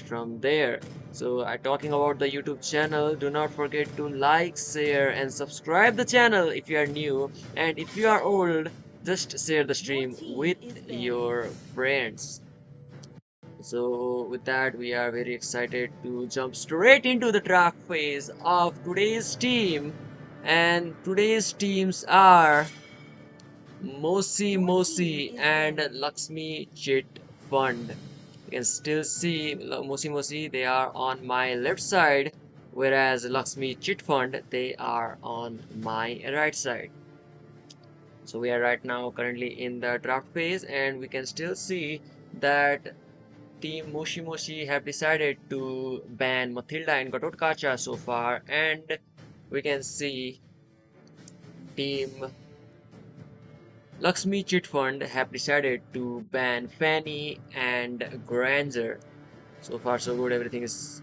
from there. So talking about the YouTube channel, do not forget to like, share and subscribe the channel if you are new, and if you are old, just share the Your stream team with is banned. your friends. So with that, we are very excited to jump straight into the draft phase of today's team. And today's teams are Mosi Your team Mosi is and banned. Lakshmi Chit Fund. You can still see Mosi Mosi, they are on my left side, whereas Lakshmi Chit Fund, they are on my right side. So we are right now currently in the draft phase, and we can still see that Team Moshi Moshi have decided to ban Matilda and Gatotkacha so far, and we can see Team Lakshmi Chit Fund have decided to ban Fanny and Granger. So far, so good. Everything is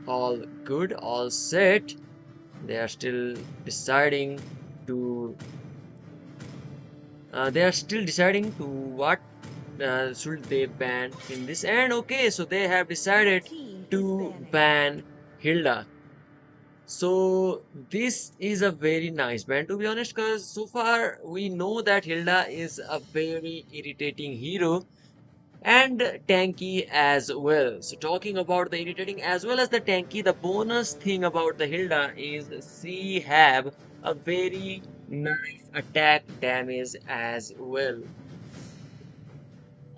all good, all set. They are still deciding to. They are still deciding to what should they ban in this. And okay, so they have Your decided team is to banning. ban Hilda. So this is a very nice band to be honest, because so far we know that Hilda is a very irritating hero and tanky as well. So talking about the irritating as well as the tanky, the bonus thing about the Hilda is she have a very nice attack damage as well.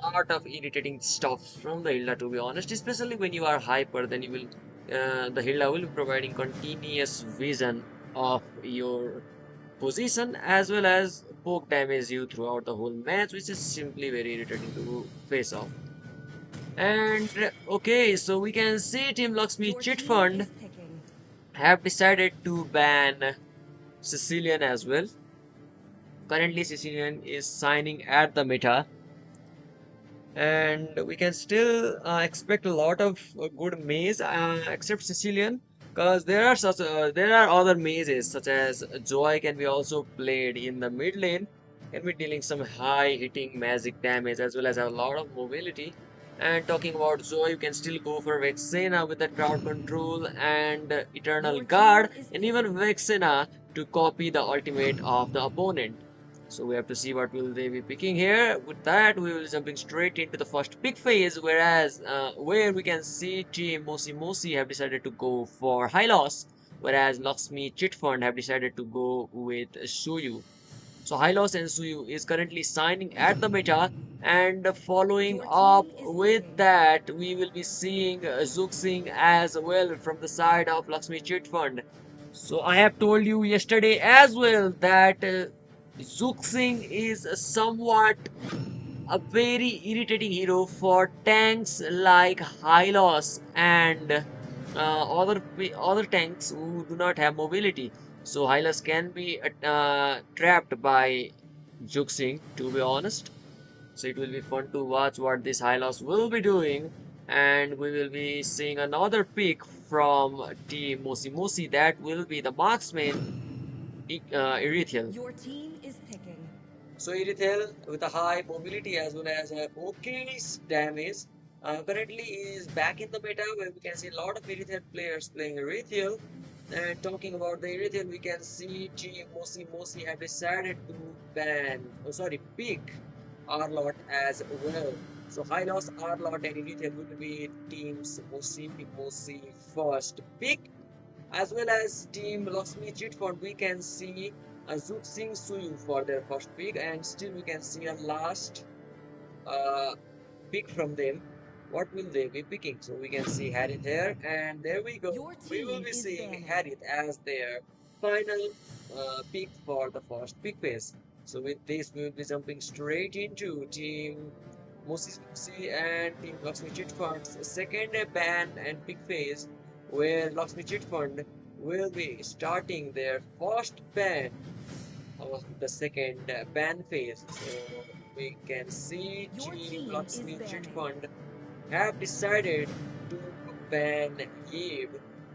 Lot of irritating stuff from the Hilda to be honest, especially when you are hyper, then you will the Hilda will be providing continuous vision of your position as well as poke damage you throughout the whole match, which is simply very irritating to face off. And okay, so we can see Team Lakshmi Your Chit team is Fund picking. have decided to ban Sicilian as well. Currently, Sicilian is signing at the meta, and we can still expect a lot of good maze except Sicilian, because there are other mazes such as Joy can be also played in the mid lane, can be dealing some high hitting magic damage as well as a lot of mobility. And talking about Joy, you can still go for Vexena with the crowd control and Eternal Your team Guard, is and even picking. Vexena to copy the ultimate of the opponent. So we have to see what will they be picking here. With that, we will jumping straight into the first pick phase, whereas where we can see Team Mosi Mosi have decided to go for Hylos, whereas Lakshmi Chit Fund have decided to go with Suyu. So Hylos and Suyu is currently signing at the meta, and following Your up team is with picking. that, we will be seeing Zuxing as well from the side of Lakshmi Chit Fund. So I have told you yesterday as well that Zuxing is somewhat a very irritating hero for tanks like Hylos and other tanks who do not have mobility. So Hylos can be trapped by Juxing, to be honest. So it will be fun to watch what this Hylos will be doing. And we will be seeing another pick from Team Mosi Mosi. That will be the marksman, Erythiel. Your team is picking. So Irithel with a high mobility as well as a okay damage currently is back in the meta where we can see a lot of Irithel players playing Irithel. And talking about the Irithel, we can see Team Mosi Mosi have decided to pick Arlot as well. So high loss Arlot and Irithel will be teams Mosi Mosi first pick, as well as Team Lakshmi Chitford, we can see Azuk Singh Suyu for their first pick, and still we can see a last uh, pick from them. What will they be picking? So we can see Harith here, and there we go. Your We will team be is seeing banning. Harith as their final pick for the first pick phase. So with this, we will be jumping straight into Team Musi Musi and Team Lakshmi Chitfund's second ban and pick phase, where Lakshmi Chitfund will be starting their first ban of the second ban phase. So we can see Your Team team is Lakshmi Chit banning. Fund have decided to ban Eve.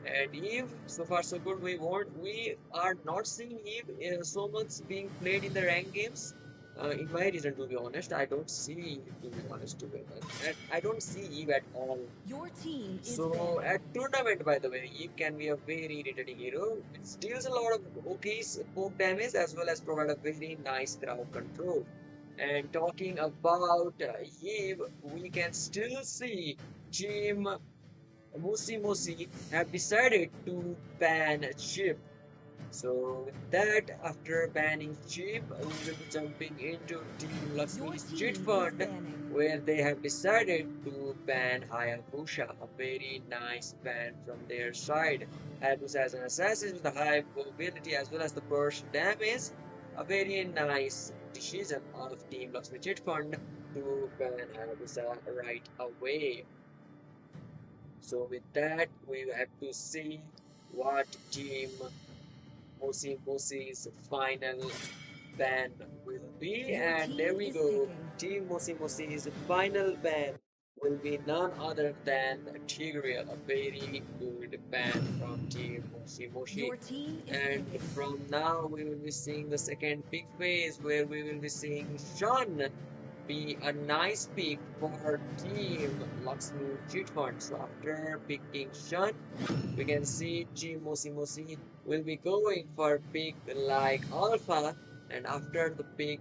And Eve, so far so good. We are not seeing Eve so much being played in the rank games. In my reason, to be honest, I don't see Eve, to be honest, together. And I don't see Eve at all. Your team is So banning. at tournament, by the way, Eve can be a very irritating hero. It deals a lot of OP's poke damage as well as provide a very nice crowd control. And talking about Eve, we can still see Team Musi Musi have decided to ban Chip. So with that, after banning Chip, we will be jumping into Team Your Lakshmi's Chit team is Fund, banning. where they have decided to ban Hayabusa, a very nice ban from their side. Hayabusa as an assassin with a high mobility as well as the burst damage, a very nice decision of Team Lakshmi Chit Fund to ban Hayabusa right away. So with that, we have to see what Team Mosi Mosi's final ban will be. Your And there team we is go. picking. Team Mosi Mosi's final ban will be none other than Tigreal, a very good ban from Team Mosi Moshi. Your team is And picking. from now, we will be seeing the second big phase where we will be seeing Sean be a nice pick for Team Lakshmi Cheat Fund. So after picking Sean, we can see Team Mosi Mosi will be going for pick like Alpha, and after the pick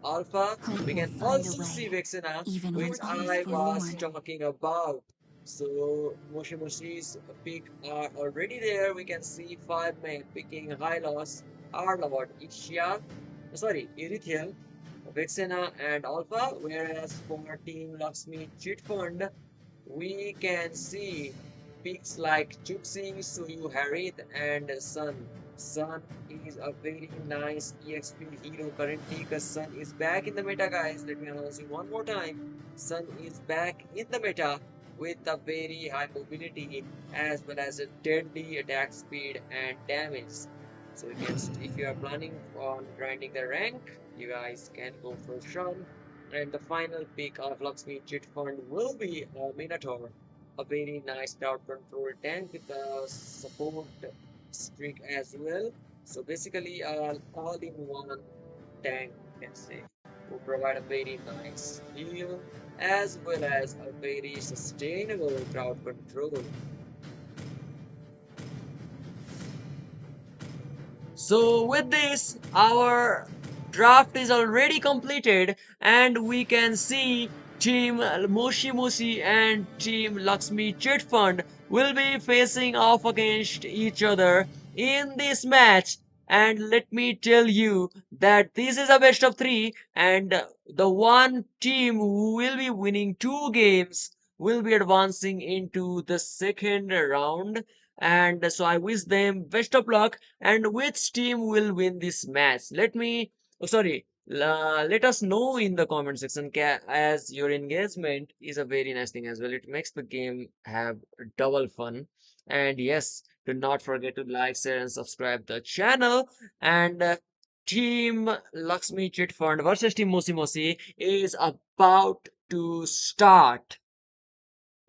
Alpha, Hope we will can find a also see way, Vexena, even when Your which team odds I is feel was worn. banning. talking about. So Moshi Moshi's pick are already there. We can see five men picking Hylos, Arlord, Ixia, sorry, Erithiel, Vexena, and Alpha. Whereas for Team Lakshmi Cheat Fund, we can see picks like Chuxing, Suyu, Harith, and Sun. Sun is a very nice EXP hero currently because Sun is back in the meta, guys. Let me announce you one more time. Sun is back in the meta with a very high mobility as well as a deadly attack speed and damage. So you can, if you are planning on grinding the rank, you guys can go for Sun. And the final pick of Lakshmi Chit Fund will be a Minotaur, a very nice crowd control tank with a support streak as well. So basically, all-in-one tank, you can say, will provide a very nice heal as well as a very sustainable crowd control. So with this, our draft is already completed and we can see Team Moshi Moshi and Team Lakshmi Chit Fund will be facing off against each other in this match. And let me tell you that this is a best of three and the one team who will be winning two games will be advancing into the second round. And so I wish them best of luck and which team will win this match. Let us know in the comment section as your engagement is a very nice thing as well. It makes the game have double fun. And yes, do not forget to like, share, and subscribe the channel. And Team Lakshmi Chit Fund versus Team Mosi Mosi is about to start.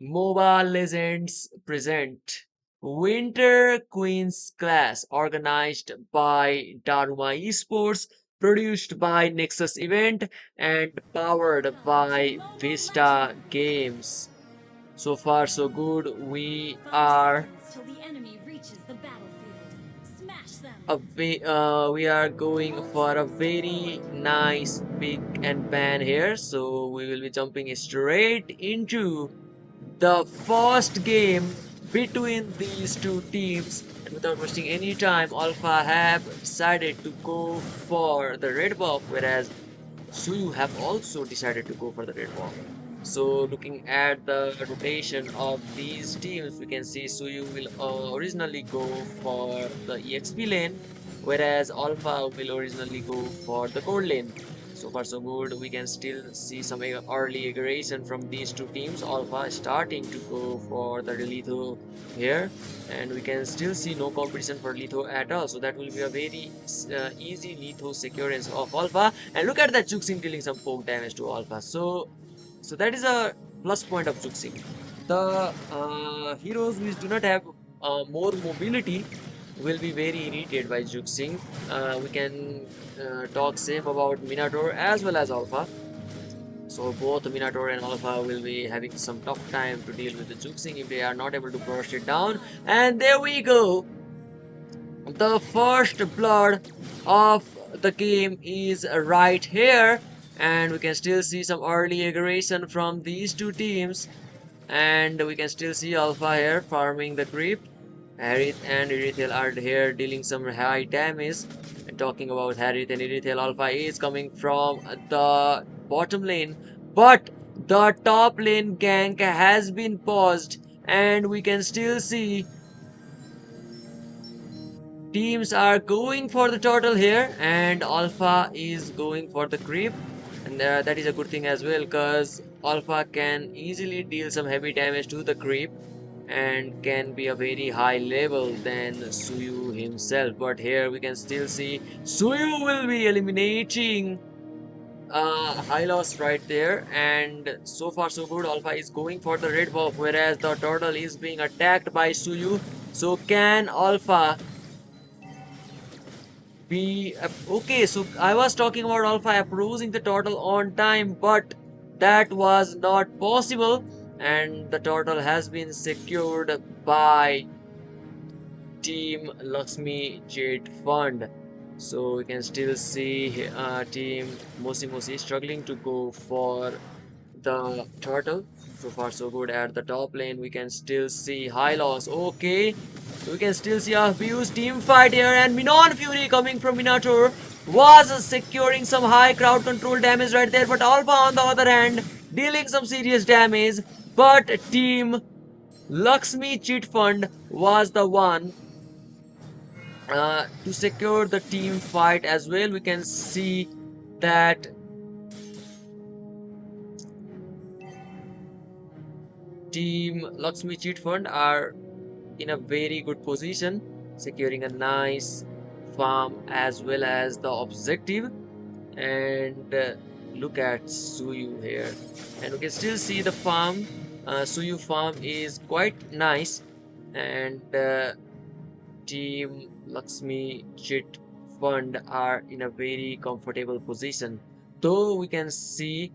Mobile Legends present Winter Queens Class organized by Daruma Esports, produced by Nexus Event, and powered by Vista Games. So far, so good. We 5 are seconds till the enemy reaches the battlefield. Smash them. we are going All for a troops very deployed. nice pick and ban here. So we will be jumping straight into the first game between these two teams. And without wasting any time, Alpha have decided to go for the red buff, whereas Suyu have also decided to go for the red buff. So looking at the rotation of these teams, we can see Suyu will originally go for the EXP lane, whereas Alpha will originally go for the gold lane. So far so good. We can still see some early aggression from these two teams. Alpha starting to go for the Litho here, and we can still see no competition for Litho at all. So that will be a very easy Litho securance of Alpha. And look at that Juxing dealing some poke damage to Alpha. So that is a plus point of Juxing. The heroes which do not have more mobility will be very irritated by Juxing. We can talk same about Minotaur as well as Alpha. So both Minotaur and Alpha will be having some tough time to deal with the Juxing if they are not able to burst it down. And there we go. The first blood of the game is right here. And we can still see some early aggression from these two teams. And we can still see Alpha here farming the creep. Harith and Irithel are here dealing some high damage. And talking about Harith and Irithel, Alpha is coming from the bottom lane. But the top lane gank has been paused. And we can still see teams are going for the turtle here. And Alpha is going for the creep. And that is a good thing as well, because Alpha can easily deal some heavy damage to the creep and can be a very high level than Suyu himself. But here we can still see Suyu will be eliminating Hylos right there, and so far so good. Alpha is going for the red buff, whereas the turtle is being attacked by Suyu. So can Alpha be okay? So I was talking about Alpha approaching the turtle on time, but that was not possible, and the turtle has been secured by Team Lakshmi Jet Fund. So we can still see Team Mosi Mosi struggling to go for the turtle. So far so good. At the top lane we can still see high loss. Okay, so we can still see a huge team fight here, and Minon Fury coming from Minotaur was securing some high crowd control damage right there, but Alpha on the other hand dealing some serious damage. But Team Lakshmi Cheat Fund was the one to secure the team fight as well. We can see that Team Lakshmi Cheat Fund are in a very good position, securing a nice farm as well as the objective. And look at Suyu here, and we can still see the farm. Suyu farm is quite nice, and Team Lakshmi Chit Fund are in a very comfortable position. Though we can see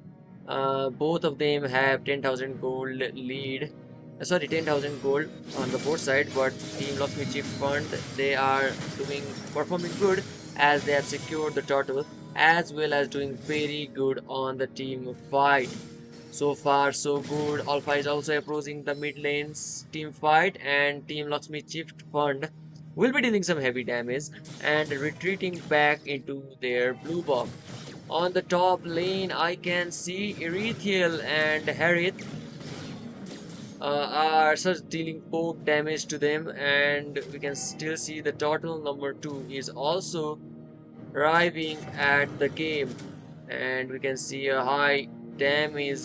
both of them have 10,000 gold lead. Sorry, 10,000 gold on the both side, but Team Lakshmi Chit Fund, they are performing good as they have secured the turtle as well as doing very good on the team fight. So far, so good. Alpha is also approaching the mid lane's team fight, and Team Lakshmi Shift Fund will be dealing some heavy damage and retreating back into their blue buff. On the top lane, I can see Erethiel and Harith are such dealing poke damage to them, and we can still see the turtle number 2 is also arriving at the game, and we can see a high damage.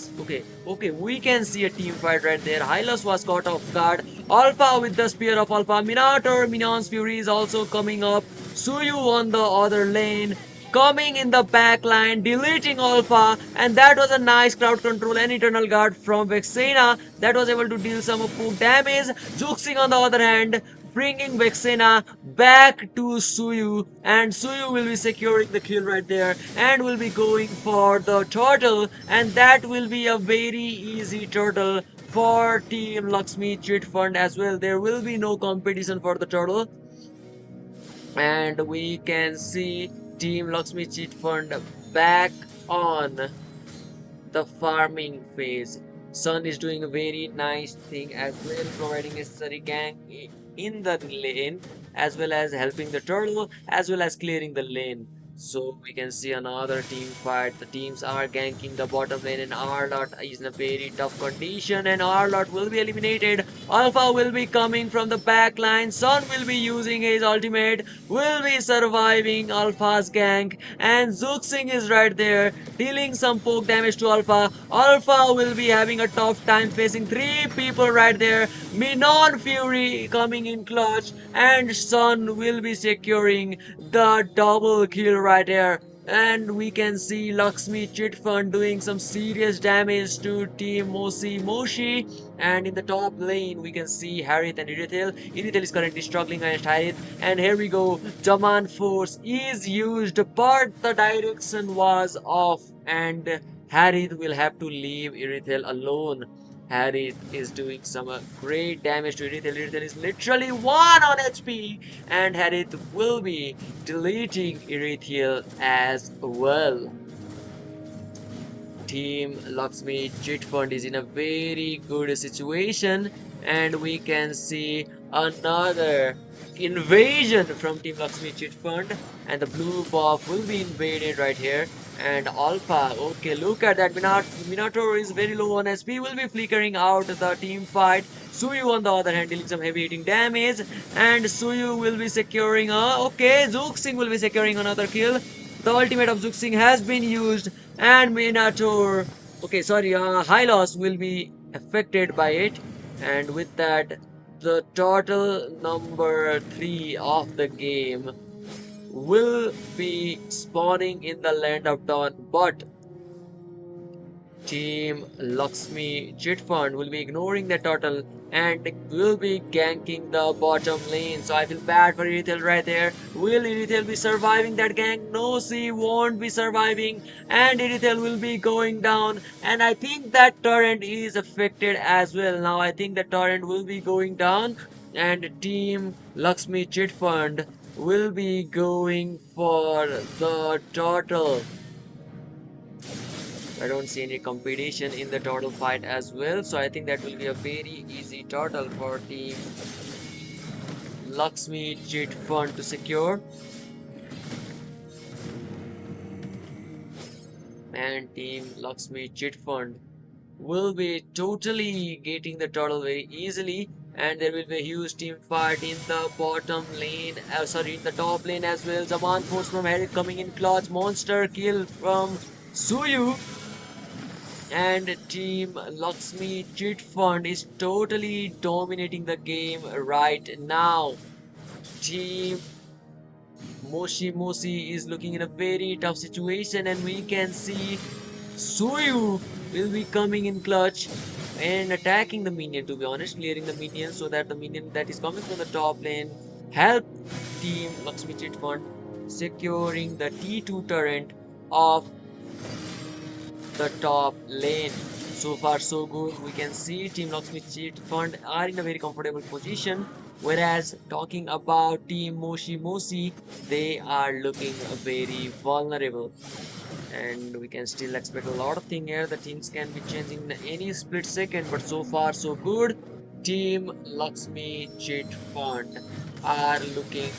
Okay, we can see a team fight right there. Hylos was caught off guard. Alpha with the spear of Alpha. Minotaur Minon's Fury is also coming up. Suyu on the other lane, coming in the back line, deleting Alpha, and that was a nice crowd control and Eternal Guard from Vexena that was able to deal some poke damage. Juxing on the other hand, bringing Vexena back to Suyu, and Suyu will be securing the kill right there and will be going for the turtle, and that will be a very easy turtle for Team Lakshmi Chit Fund as well. There will be no competition for the turtle, and we can see Team Lakshmi Cheat Fund back on the farming phase. Sun is doing a very nice thing as well, providing necessary gank in the lane as well as helping the turtle as well as clearing the lane. So we can see another team fight. The teams are ganking the bottom lane, and Arlot is in a very tough condition, and Arlot will be eliminated. Alpha will be coming from the back line. Sun will be using his ultimate, will be surviving Alpha's gank, and Zuxing is right there dealing some poke damage to Alpha. Alpha will be having a tough time facing 3 people right there. Minon Fury coming in clutch, and Sun will be securing the double kill right there. And we can see Lakshmi Chit Fund doing some serious damage to Team Moshi. And in the top lane, we can see Harith and Irithel. Irithel is currently struggling against Harith. And here we go. Jaman Force is used, but the direction was off. And Harith will have to leave Irithel alone. Harith is doing some great damage to Irithel. Irithel is literally 1 on HP. And Harith will be deleting Irithel as well. Team Lakshmi Chit Fund is in a very good situation, and we can see another invasion from Team Lakshmi Chit Fund, and the blue buff will be invaded right here. And Alpha, okay, look at that. Minator is very low on SP, will be flickering out the team fight. Suyu on the other hand dealing some heavy hitting damage, and Suyu will be securing okay, Zuxing will be securing another kill. The ultimate of Zuxing has been used, and Minator, okay, sorry, Hylos will be affected by it. And with that, the total number 3 of the game will be spawning in the land of Dawn, but Team Lakshmi Chit Fund will be ignoring the turtle and will be ganking the bottom lane. So I feel bad for Irithel right there. Will Irithel be surviving that gank? No, she won't be surviving, and Irithel will be going down. And I think that torrent is affected as well. Now I think the torrent will be going down, and Team Lakshmi Chit Fund will be going for the turtle. I don't see any competition in the turtle fight as well, so I think that will be a very easy turtle for Team Lakshmi Chit Fund to secure. And Team Lakshmi Chit Fund will be totally getting the turtle very easily, and there will be a huge team fight in the bottom lane, sorry, in the top lane as well. Zaman Force from Harith coming in clutch, monster kill from Suyu. And Team Lakshmi Chit Fund is totally dominating the game right now. Team Moshi is looking in a very tough situation, and we can see Suyu will be coming in clutch and attacking the minion, to be honest, clearing the minion so that the minion that is coming from the top lane help Team Lakshmi Chit Fund securing the T2 turret of the top lane. So far so good. We can see Team Lakshmi Chit Fund are in a very comfortable position, whereas talking about Team Moshi, they are looking very vulnerable. And we can still expect a lot of things here. The teams can be changing in any split second, but so far so good. Team Lakshmi Chit Fund are looking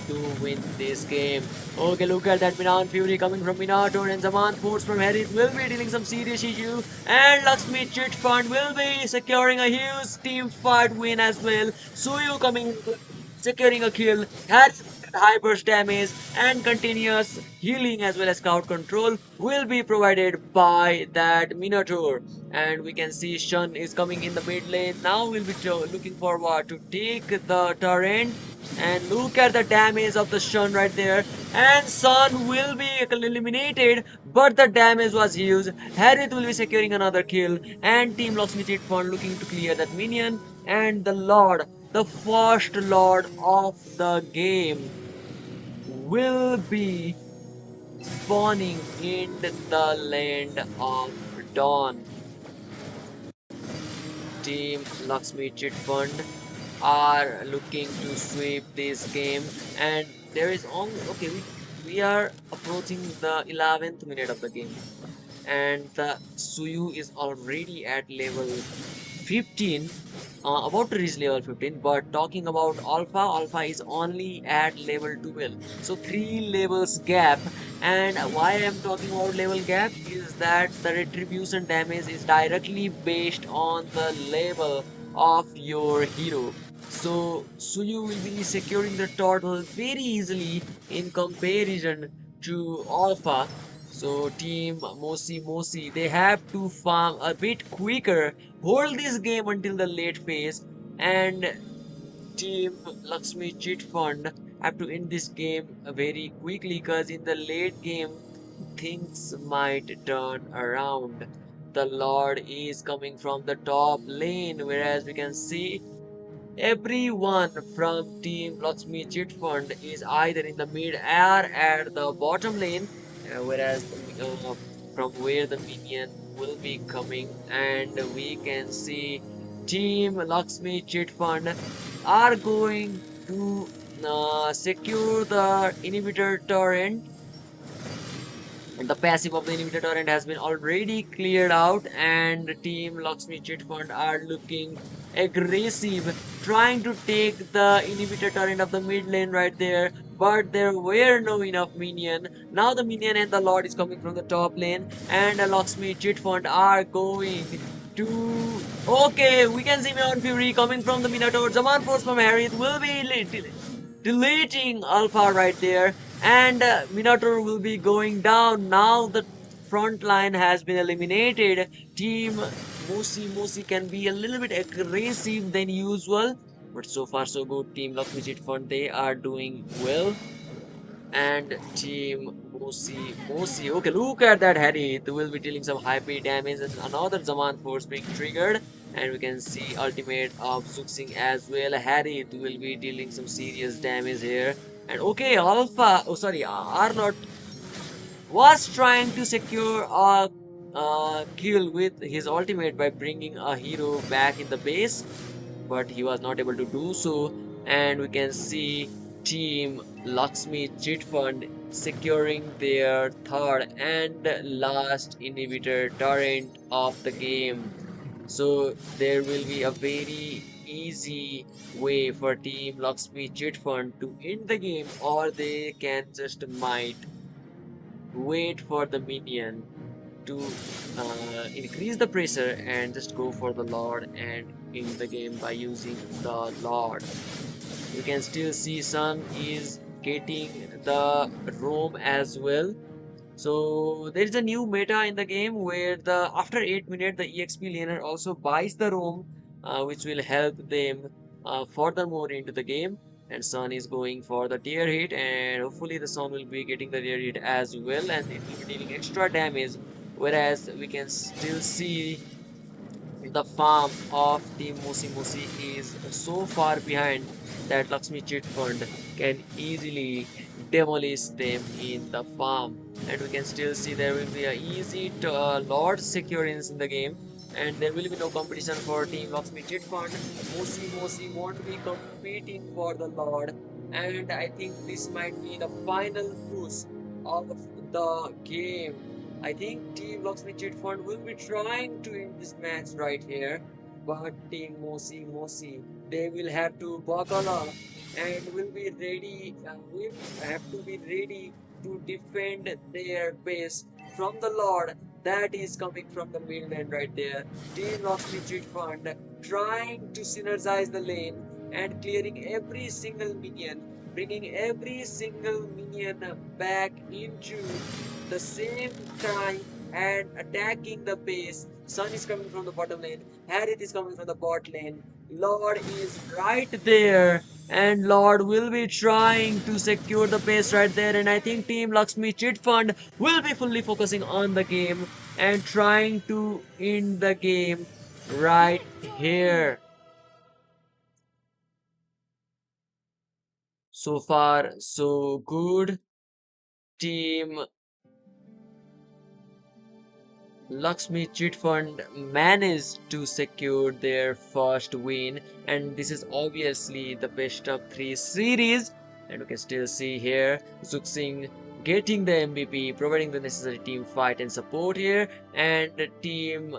to win this game. Okay, look at that Minan Fury coming from Minator, and Zaman Force from Harith will be dealing some serious issue, and Lakshmi Chit Fund will be securing a huge team fight win as well. Suyu coming in, securing a kill, has high burst damage, and continuous healing as well as crowd control will be provided by that Minotaur. And we can see Shun is coming in the mid lane. Now we'll be looking forward to take the turret, and look at the damage of the Shun right there. And Sun will be eliminated, but the damage was huge. Harith will be securing another kill, and Team Lakshmi Chit Fund looking to clear that minion. And the Lord, the first Lord of the game, will be spawning in the land of Dawn. Team Lakshmi Chit Fund are looking to sweep this game, and there is only okay, we are approaching the 11th minute of the game, and the Suyu is already at level 15, about to reach level 15. But talking about Alpha is only at level 12, so 3 levels gap. And why I am talking about level gap is that the retribution damage is directly based on the level of your hero. So Suyu will be securing the turtle very easily in comparison to Alpha. So Team Mosi, they have to farm a bit quicker, hold this game until the late phase, and Team Lakshmi Chit Fund have to end this game very quickly, because in the late game things might turn around. The Lord is coming from the top lane, whereas we can see everyone from Team Lakshmi Chit Fund is either in the mid or at the bottom lane, whereas from where the minion will be coming, and we can see Team Lakshmi Chit Fund are going to secure the inhibitor torrent, and the passive of the inhibitor torrent has been already cleared out, and Team Lakshmi Chit Fund are looking aggressive, trying to take the inhibitor torrent of the mid lane right there, but there were no enough minion. Now the minion and the Lord is coming from the top lane, and Lakshmi Chit Fund are going to... Okay, we can see Mount Fury coming from the Minotaur. Zaman Force from Harith will be deleting Alpha right there, and Minotaur will be going down. Now the front line has been eliminated. Team Mosi can be a little bit aggressive than usual, but so far so good. Team Lakshmi Chit Fund, they are doing well. And Team Mosi, okay, look at that Harry. They will be dealing some high pay damage, and another Zaman Force being triggered. And we can see ultimate of Zuxing as well. Harry will be dealing some serious damage here. And okay, Alpha, oh sorry, Arnott was trying to secure a kill with his ultimate by bringing a hero back in the base, but he was not able to do so. And we can see Team Lakshmi Chit Fund securing their third and last inhibitor torrent of the game. So there will be a very easy way for Team Lakshmi Chit Fund to end the game, or they can just might wait for the minion to increase the pressure and just go for the Lord and end the game by using the Lord. We can still see Sun is getting the roam as well. So there is a new meta in the game where the after 8 minutes the EXP laner also buys the roam, which will help them furthermore into the game. And Sun is going for the tier hit, and hopefully the Sun will be getting the tier hit as well, and it will be dealing extra damage. Whereas we can still see the farm of Team Musi is so far behind that Lakshmi Chit Fund can easily demolish them in the farm. And we can still see there will be a easy Lord securance in the game. And there will be no competition for Team Lakshmi Chit Fund. Musi won't be competing for the Lord. And I think this might be the final push of the game. I think Team Lakshmi Chit Fund will be trying to end this match right here, but Team Mosi, they will have to buckle up and will be ready. Will have to be ready to defend their base from the Lord that is coming from the mainland right there. Team Lakshmi Chit Fund trying to synergize the lane and clearing every single minion, bringing every single minion back into the same time and attacking the base. Sun is coming from the bottom lane. Harith is coming from the bot lane. Lord is right there. And Lord will be trying to secure the base right there. And I think Team Lakshmi Chit Fund will be fully focusing on the game and trying to end the game right here. So far, so good. Team Lakshmi Chit Fund managed to secure their first win, and this is obviously the best of 3 series. And we can still see here Zuxing getting the MVP, providing the necessary team fight and support here, and the team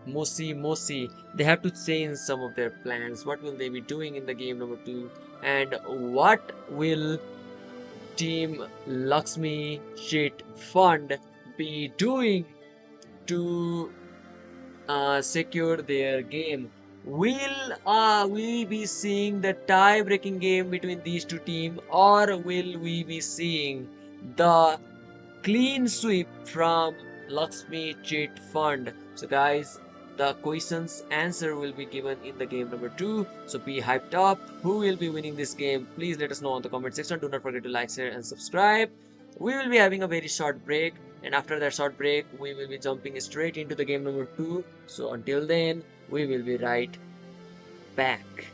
Mosi, they have to change some of their plans. What will they be doing in the game number 2? And what will Team Lakshmi Chit Fund be doing to secure their game? Will we be seeing the tie-breaking game between these two teams, or will we be seeing the clean sweep from Lakshmi Chit Fund? So guys, the questions answer will be given in the game number 2. So be hyped up. Who will be winning this game? Please let us know in the comment section. Do not forget to like, share, and subscribe. We will be having a very short break, and after that short break, we will be jumping straight into the game number 2. So until then, we will be right back.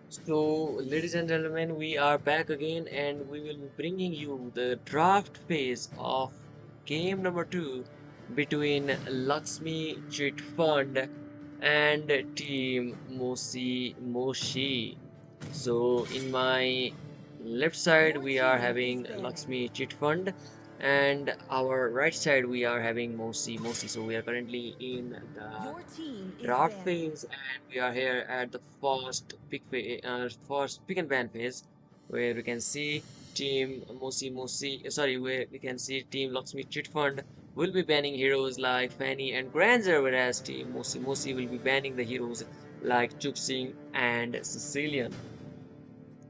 So, ladies and gentlemen, we are back again and we will be bringing you the draft phase of game number 2 between Lakshmi Chit Fund and Team Moshi. So, in my left side, Your we are team is having better. Lakshmi Chit Fund, and our right side, we are having Mosi. So, we are currently in the Your team is draft better. phase, and we are here at the first pick and ban phase, where we can see Team Mosi Mosi, sorry, we can see Team Lakshmi Chit Fund will be banning heroes like Fanny and Grandeur, whereas Team Mosi Mosi will be banning the heroes like Chup Singh and Sicilian.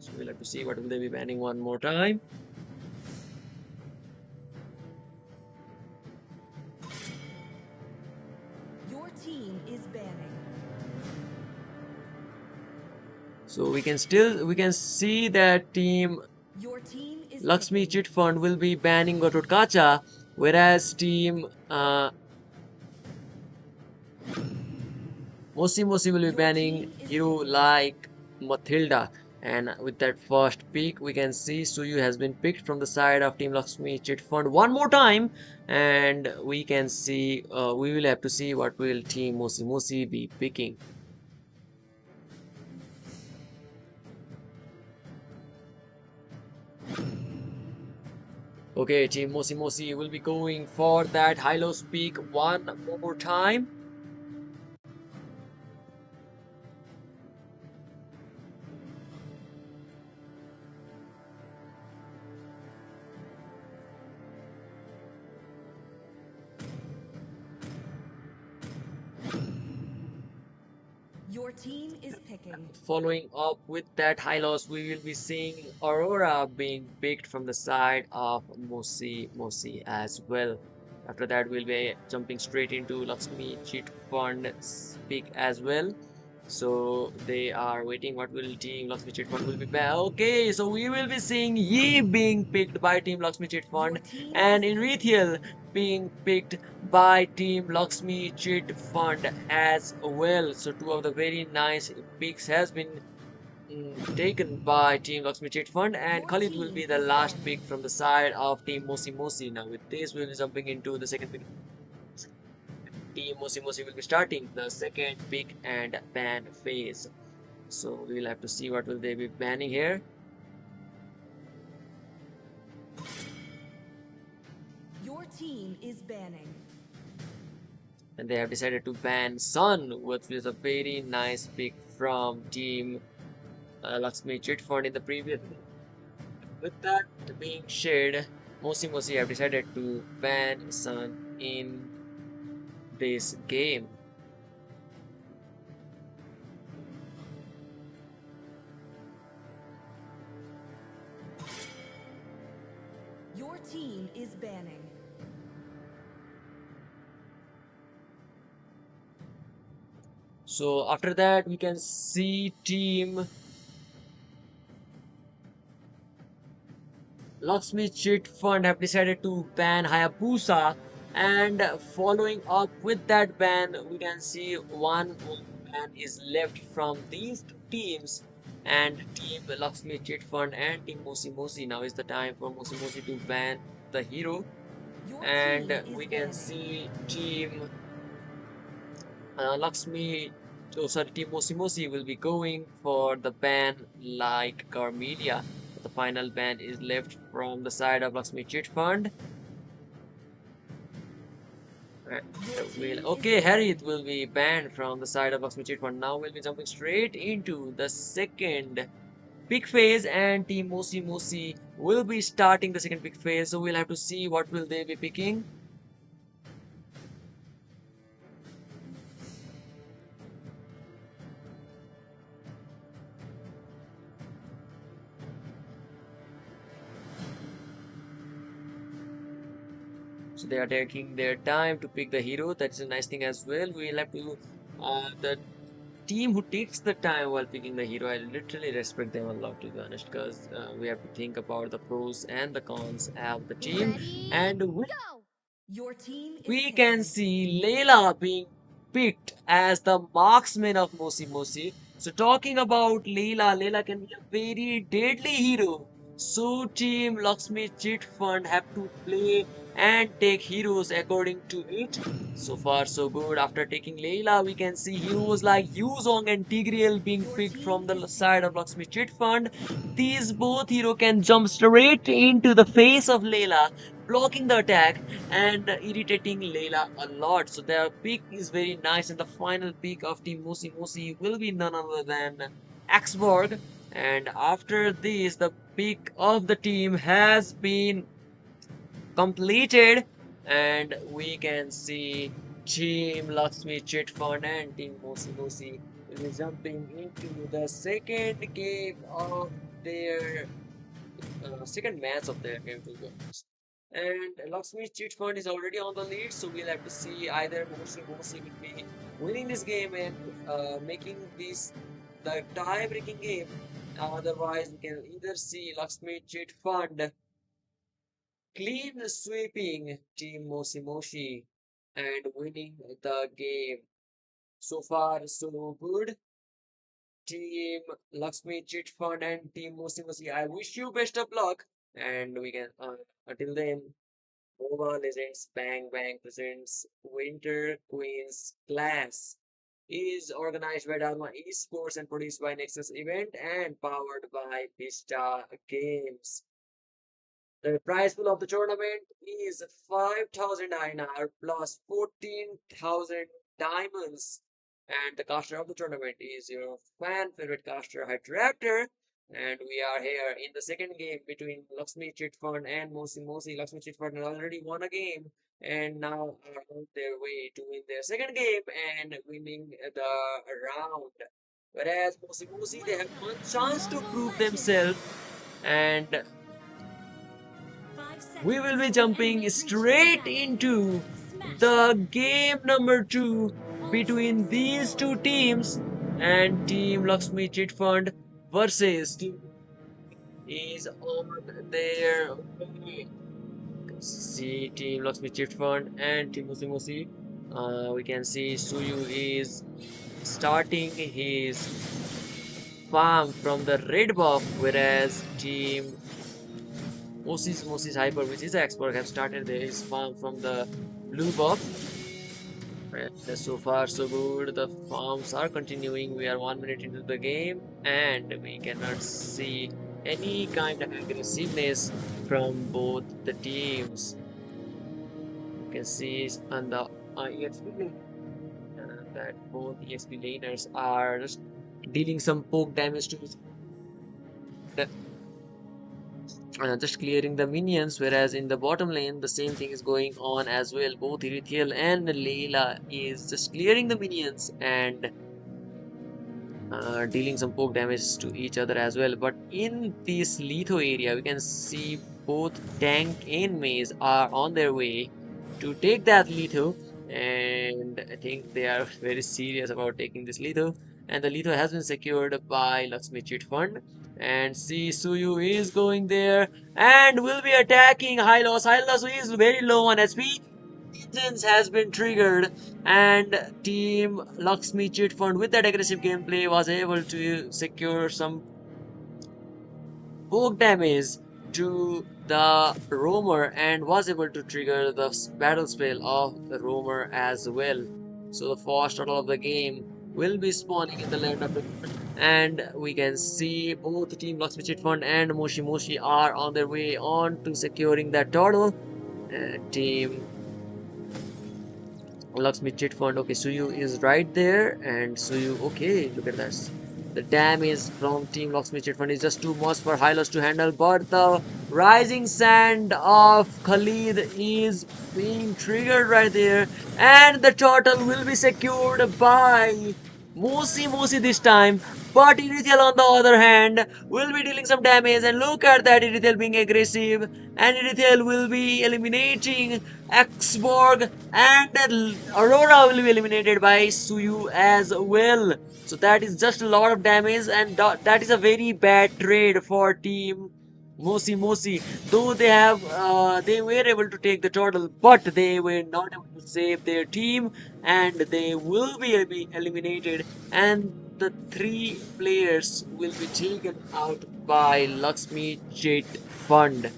So we'll have to see what will they be banning one more time. Your team is banning. So we can see that Team Your team is Lakshmi picking. Chit Fund will be banning Gototkacha, whereas Team Mosi Mosi will be Your banning team is hero picking. like Mathilda. And with that first pick, we can see Suyu has been picked from the side of Team Lakshmi Chit Fund one more time. And we can see, we will have to see what will Team Mosi Mosi be picking. Okay, Team Mosi Mosi will be going for that high-low speak one more time. Your team is picking. Following up with that high loss, we will be seeing Aurora being picked from the side of Mosi Mosi as well. After that, we'll be jumping straight into Lakshmi Cheat Fund's pick as well. So they are waiting. What will Team Lakshmi Chit Fund will be back? Okay, so we will be seeing Yi being picked by Team Lakshmi Chit Your Fund team is and in picking. Retail being picked by Team Lakshmi Chit Fund as well. So two of the very nice picks has been taken by Team Lakshmi Chit Fund, and Your Khalid will team be the is last banning. pick from the side of Team Mosi Mosi. Now with this, we'll be jumping into the second pick. Team Mosi Mosi will be starting the second pick and ban phase. So we'll have to see what will they be banning here. Your team is banning. And they have decided to ban Sun, which was a very nice pick from Team Lakshmi Chit Fund in the previous. With that being shared, Mosi Mosi have decided to ban Sun in this game. Your team is banning. So after that, we can see Team Lakshmi Chit Fund have decided to ban Hayabusa, and following up with that ban, we can see one more ban is left from these two teams, and Team Lakshmi Chit Fund and Team Mosi Mosi. Now is the time for Mosi Mosi to ban the hero, Your and team is we can banning. see Team Lakshmi, oh sorry, Team Mosi Mosi will be going for the ban like Carmelia. The final ban is left from the side of Lakshmi Chit Fund. Your team is Okay, banning. Harith will be banned from the side of Lakshmi Chit Fund. Now we'll be jumping straight into the second pick phase, and Team Mosi Mosi will be starting the second pick phase. So we'll have to see what will they be picking. So they are taking their time to pick the hero. That's a nice thing as well. We'll have to the team who takes the time while picking the hero. I literally respect them a lot, to be honest, because we have to think about the pros and the cons of the team. Ready, And go! Your team is we can picking. see Layla being picked as the marksman of Mosi Mosi. So talking about Layla, Layla can be a very deadly hero. So Team Lakshmi Chit Fund have to play and take heroes according to it. So far so good. After taking Layla, we can see heroes like Yuzong and Tigreal being Your picked team from is the side picking. of Lakshmi Chit Fund. These both hero can jump straight into the face of Layla, blocking the attack and irritating Layla a lot. So their pick is very nice, and the final pick of Team Mosi Mosi will be none other than Axborg. And after this, the pick of the team has been completed, and we can see Team Lakshmi Chit Fund and Team Mosi Mosi will be jumping into the second game of their second match of their game, to be honest. And Lakshmi Chit Fund is already on the lead, so we'll have to see either Mosi Mosi will be winning this game and making this the tie-breaking game. Otherwise, we can either see Lakshmi Chit Fund clean sweeping Team Mosi Moshi and winning the game. So far, so good. Team Lakshmi Chit Fund and Team Mosi Mosi, I wish you best of luck. And we can, until then, Mobile Legends Bang Bang presents Winter Queens Class. Is organized by Dharma Esports and produced by Nexus Event and powered by Vista Games. The prize pool of the tournament is 5,000 INR plus 14,000 diamonds. And the caster of the tournament is your fan favorite caster, Hydraptor. And we are here in the second game between Lakshmi Chit Fund and Mosi Mosi. Lakshmi Chit Fund has already won a game and now are on their way to win their second game and winning the round. Whereas Mosi Mosi, they have one chance to prove themselves, and 5 seconds we will be till the jumping enemy reaches the straight battlefield. into Smash the them. game number 2 All between troops these two forward. teams, and Team Lakshmi Chit Fund versus Team is on their way. See Team Lakshmi Chit Fund and Team Musi Musi. We can see Suyu is starting his farm from the red buff, whereas Team Moses Hyper, which is an expert, have started his farm from the blue buff. And so far, so good. The farms are continuing. We are 1 minute into the game, and we cannot see any kind of aggressiveness from both the teams. You can see on the EXP lane that both EXP laners are just dealing some poke damage to just clearing the minions, whereas in the bottom lane the same thing is going on as well. Both Erithiel and Leila is just clearing the minions and dealing some poke damage to each other as well. But in this Litho area, we can see both Tank and Maze are on their way to take that Litho, and I think they are very serious about taking this Litho. And the Litho has been secured by Lakshmi Chit Fund. And see, Suyu is going there and will be attacking Hylos. Hylos is very low on SP. Vengeance has been triggered, and Team Lakshmi Chit Fund with that aggressive gameplay was able to secure some poke damage to the roamer and was able to trigger the battle spell of the roamer as well. So the first turtle of the game will be spawning in the land of the and we can see both Team Lakshmi Chit Fund and Moshi Moshi are on their way on to securing that turtle. Team Lakshmi Chit Fund. Okay, Suyu is right there, and Suyu. Okay, look at that. The damage from Team Lakshmi Chit Fund is just too much for Hylos to handle, but the rising sand of Khalid is being triggered right there, and the turtle will be secured by Mosi this time. But Irithiel, on the other hand, will be dealing some damage, and look at that Irithiel being aggressive, and Irithiel will be eliminating Xborg, and Aurora will be eliminated by Suyu as well. So that is just a lot of damage, and that is a very bad trade for Team Mosi. Though they were able to take the turtle, but they were not able to save their team, and they will be eliminated. And the three players will be taken out by Lakshmi Chit Fund.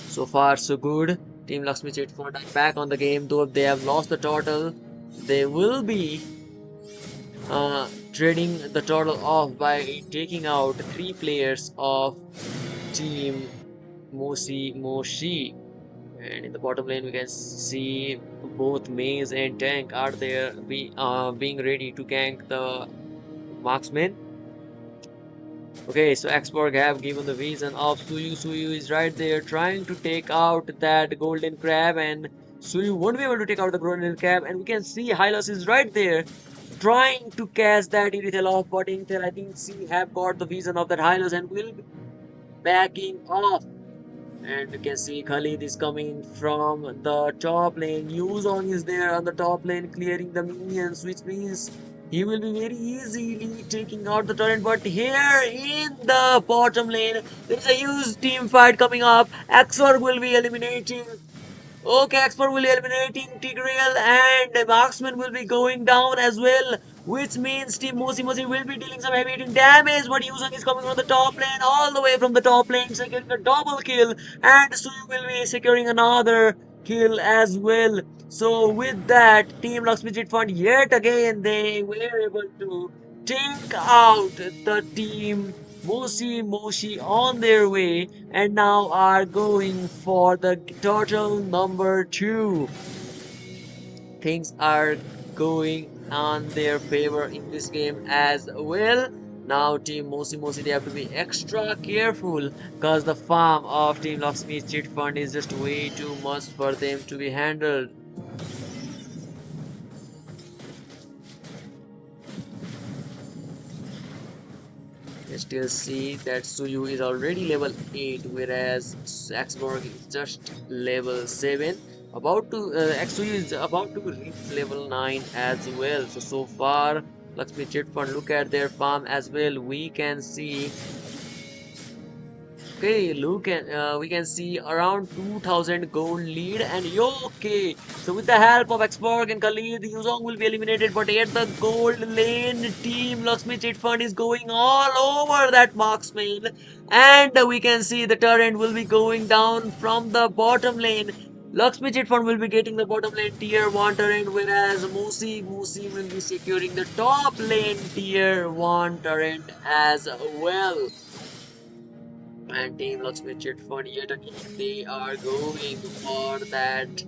So far, so good. Team Lakshmi Chit Fund are back on the game, though they have lost the turtle. They will be trading the turtle off by taking out three players of Team Moshi. And in the bottom lane, we can see both Maze and Tank are there, being ready to gank the marksman. Okay, so Xborg have given the vision of Suyu. Suyu is right there trying to take out that golden crab, and Suyu won't be able to take out the golden crab. And we can see Hylos is right there trying to catch that Irithel off, but Intel, I think she have got the vision of that Hylos and will be backing off. And you can see Khalid is coming from the top lane. Yuzong is there on the top lane clearing the minions, which means he will be very easily taking out the turret. But here in the bottom lane, there's a huge team fight coming up. Axor will be eliminating. Okay, expert will be eliminating Tigreal and Marksman will be going down as well. Which means Team Mosi Mosi will be dealing some heavy hitting damage. But Yuzong is coming from the top lane, all the way from the top lane, securing a double kill. And Suyu will be securing another kill as well. So with that, Team Lakshmi Chit Fund yet again they were able to take out the team Mosi Moshi on their way and now are going for the turtle number 2. Things are going on their favor in this game as well. Now Team Mosi Mosi they have to be extra careful because the farm of Team Lakshmi Chit Fund is just way too much for them to be handled. You still see that Suyu is already level 8, whereas Axborg is just level 7. Suyu is about to reach level 9 as well. So far, Lakshmi Chit Fund, look at their farm as well. We can see okay, look at we can see around 2000 gold lead and yo okay. So with the help of Xborg and Khalid, Yuzong will be eliminated, but at the gold lane team Lakshmi Chit Fund is going all over that marksman. And we can see the turret will be going down from the bottom lane. Lakshmi Chit Fund will be getting the bottom lane tier 1 turret, whereas Musi will be securing the top lane tier 1 turret as well. And Team Lakshmi Chit Fund yet again they are going for that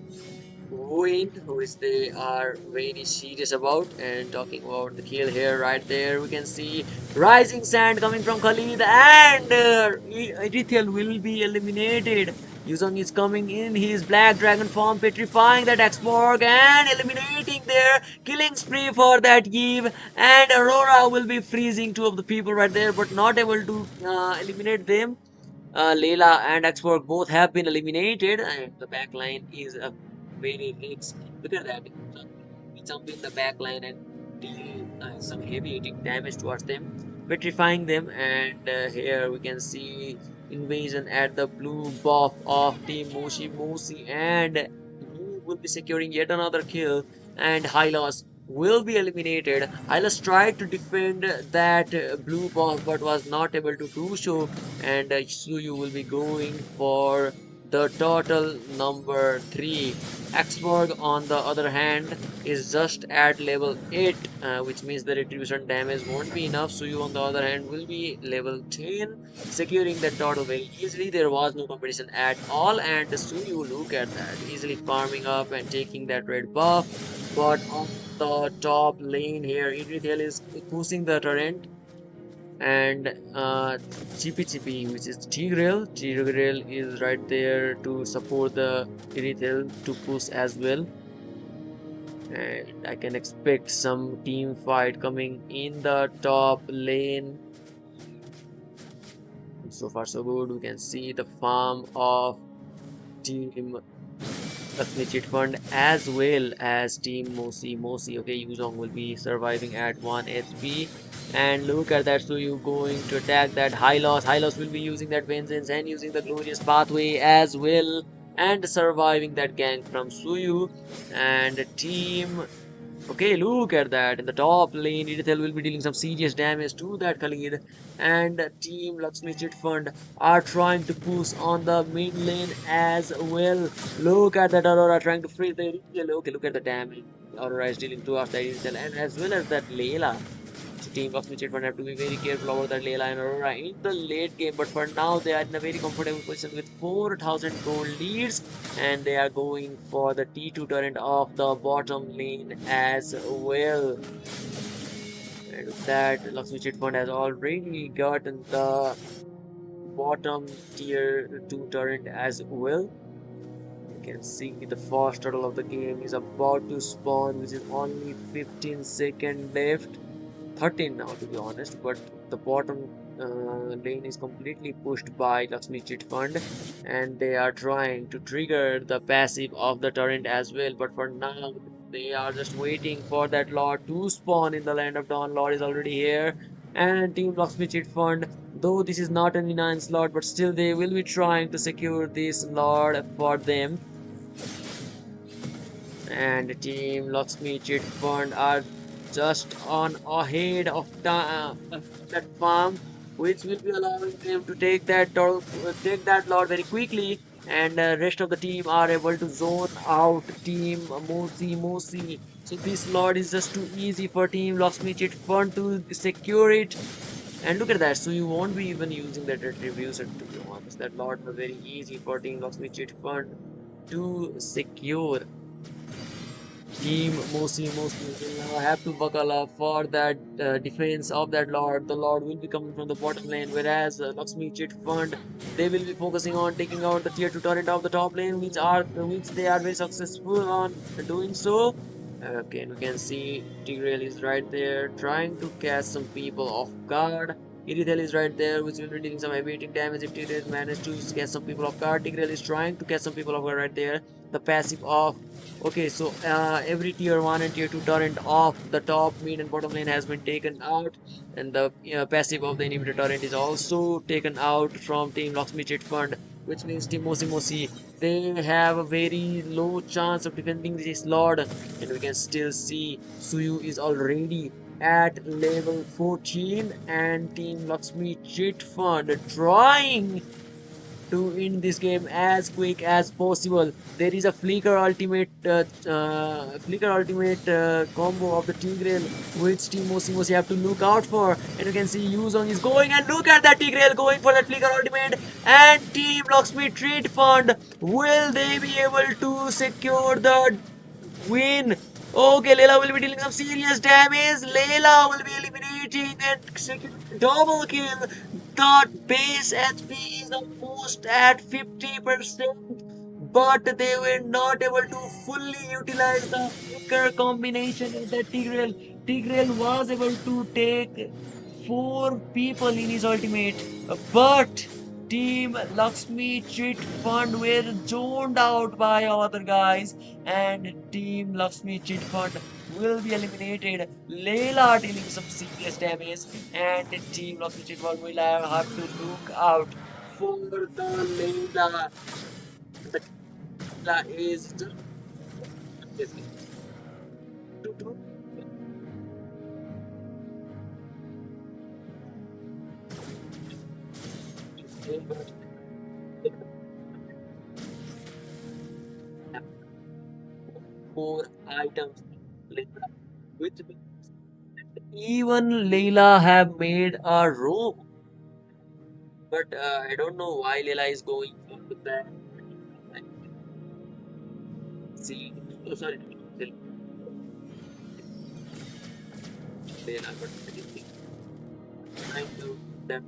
win, which they are very serious about. And talking about the kill here, right there, we can see Rising Sand coming from Khalid, and Erithiel will be eliminated. Yuzong is coming in his Black Dragon form, petrifying that Xborg and eliminating their killing spree for that Eve. And Aurora will be freezing two of the people right there, but not able to eliminate them. Leila and Xborg both have been eliminated, and the backline is a very rich. Look at that. We jump in the backline and deal some heavy hitting damage towards them, petrifying them. And here we can see invasion at the blue buff of Team Moshi Mosi, and blue will be securing yet another kill, and Hylos will be eliminated. Hylos tried to defend that blue buff but was not able to do so, and Suyu will be going for the total number 3. Xborg on the other hand is just at level 8, which means the retribution damage won't be enough. Suyu on the other hand will be level 10, securing that total very easily. There was no competition at all, and Suyu, look at that, easily farming up and taking that red buff. But on the top lane here, Idrithel is pushing the torrent, and Chippy, which is Tigreal. Tigreal is right there to support the Irithel to push as well. And I can expect some team fight coming in the top lane. So far so good. We can see the farm of Team Lakshmi Chit Fund as well as Team Mosi Mosi. Okay, Yuzong will be surviving at 1 HP. And look at that, so you going to attack that Hylos. Hylos will be using that Vengeance and using the Glorious Pathway as well. And surviving that gank from Suyu. And Team... Okay, look at that. In the top lane, Idithel will be dealing some serious damage to that Khalid. And Team Lakshmi Chit Fund are trying to push on the mid lane as well. Look at that Aurora trying to freeze the Idithel. Okay, look at the damage Aurora is dealing to after Idithel. And as well as that Layla. So Team Lakshmi Chit Fund have to be very careful about that Layla and Aurora in the late game. But for now, they are in a very comfortable position with 4,000 gold leads. And they are going for the T2 turret of the bottom lane as well. And with that, Lakshmi Chit Fund has already gotten the bottom tier 2 turret as well. You can see the first turtle of the game is about to spawn, which is only 15 seconds left. 13 now to be honest, but the bottom lane is completely pushed by Lakshmi Chit Fund, and they are trying to trigger the passive of the torrent as well, but for now they are just waiting for that lord to spawn in the land of dawn. Lord is already here, and team Lakshmi Chit Fund, though this is not an nine slot, but still they will be trying to secure this lord for them. And team Lakshmi Chit Fund are just on ahead of that farm, which will be allowing them to take take that lot very quickly. And rest of the team are able to zone out team Mosi. So this lot is just too easy for team Lakshmi Chit Fund to secure it. And look at that, so you won't be even using that retribution to be honest. That lot was very easy for team Lakshmi Chit Fund to secure. Team Mosi will now have to buckle up for that defense of that Lord. The Lord will be coming from the bottom lane, whereas Lakshmi Chit Fund, they will be focusing on taking out the tier 2 turret of the top lane, which they are very successful on doing so. Okay, and we can see Tigreal is right there trying to catch some people off guard. Irithel is right there, which will be dealing some heavy hitting damage if Tigreal managed to catch some people off guard. Tigreal is trying to catch some people off guard right there. The passive of Okay, so every tier 1 and tier 2 torrent of the top, mid, and bottom lane has been taken out, and the passive of the inhibitor torrent is also taken out from Team Lakshmi Chit Fund, which means Team Mosi they have a very low chance of defending this Lord, and we can still see Suyu is already at level 14, and Team Lakshmi Chit Fund trying to win this game as quick as possible. There is a flicker ultimate combo of the Tigreal, which Team Mosi have to look out for. And you can see Yuzong is going, and look at that Tigreal going for that flicker ultimate. And Team Locksmith Treat Fund, will they be able to secure the win? Okay, Layla will be dealing some serious damage. Layla will be eliminating and securing double kill. The base HP is almost at 50%, but they were not able to fully utilize the flicker combination of the Tigreal. Tigreal was able to take 4 people in his ultimate, but Team Lakshmi Chit Fund were zoned out by other guys, and Team Lakshmi Chit Fund will be eliminated. Layla dealing some serious damage, and Team Lakshmi Chit Fund will have to look out for the Layla. The Layla is just to do this game, but they have 4 items. Layla, which means even Layla have made a roam, but I don't know why Layla is going for that. I see. Oh, sorry, Layla, but I think trying to them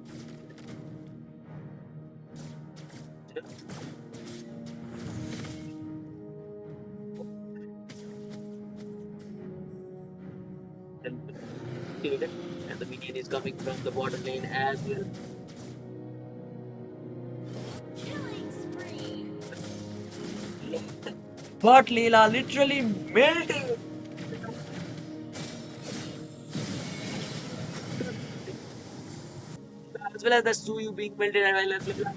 killed, and the minion is coming from the bottom lane as well. Killing spree. But Layla literally melting as well as the Suyu being melted as well as Layla.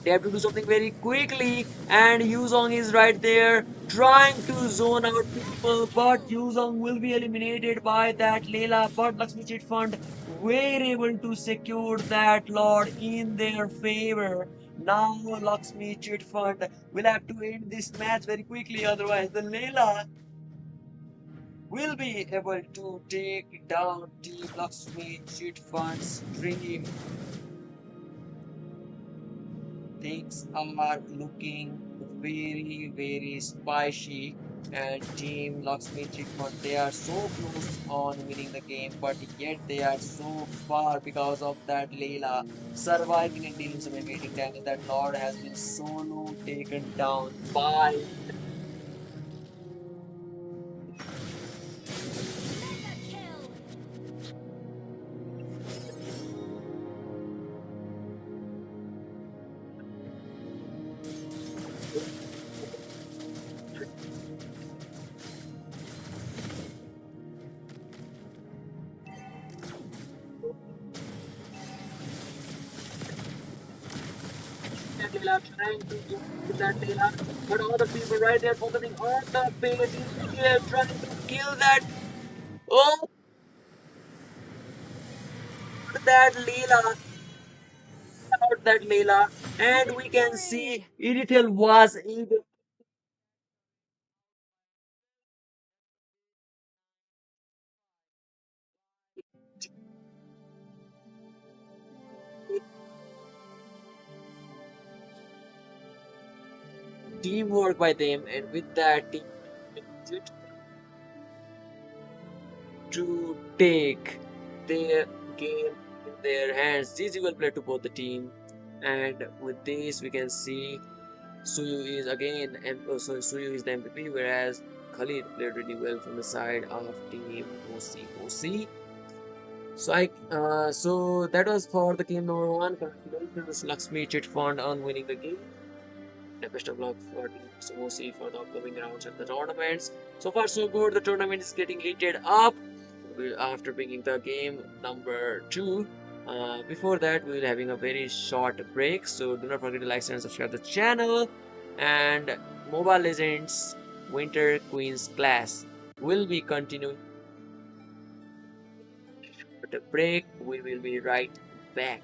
They have to do something very quickly, and Yuzong is right there trying to zone out people, but Yuzong will be eliminated by that Layla. But Lakshmi Chit Fund were able to secure that Lord in their favor. Now Lakshmi Chit Fund will have to end this match very quickly, otherwise the Layla will be able to take down Team Lakshmi Chit Fund's dream. Things are looking very, very spicy. and Team Lakshmi Chitfund. They are so close on winning the game, but yet they are so far because of that Leila surviving and dealing some amazing damage. That Lord has been solo taken down by Mega kill. that Leila, trying to kill that Leila, but all the people right there focusing on the page, trying to kill that. Oh, that Leila, about that Leila, and we can see Victory. Irithel was able. Teamwork by them, and with that team managed to take their game in their hands. GG will play to both the team, and with this we can see Suyu is again Suyu is the MVP, whereas Khalid played really well from the side of team OC. So that was for the game number one. Congratulations, Lakshmi Chitfund on winning the game. And best of luck for Team OC for the upcoming rounds of the tournaments. So far, so good. The tournament is getting heated up after bringing the game number two. Before that, we will having a very short break. So do not forget to like, share, and subscribe the channel. And Mobile Legends Winter Queens class will be continuing after the break. We will be right back.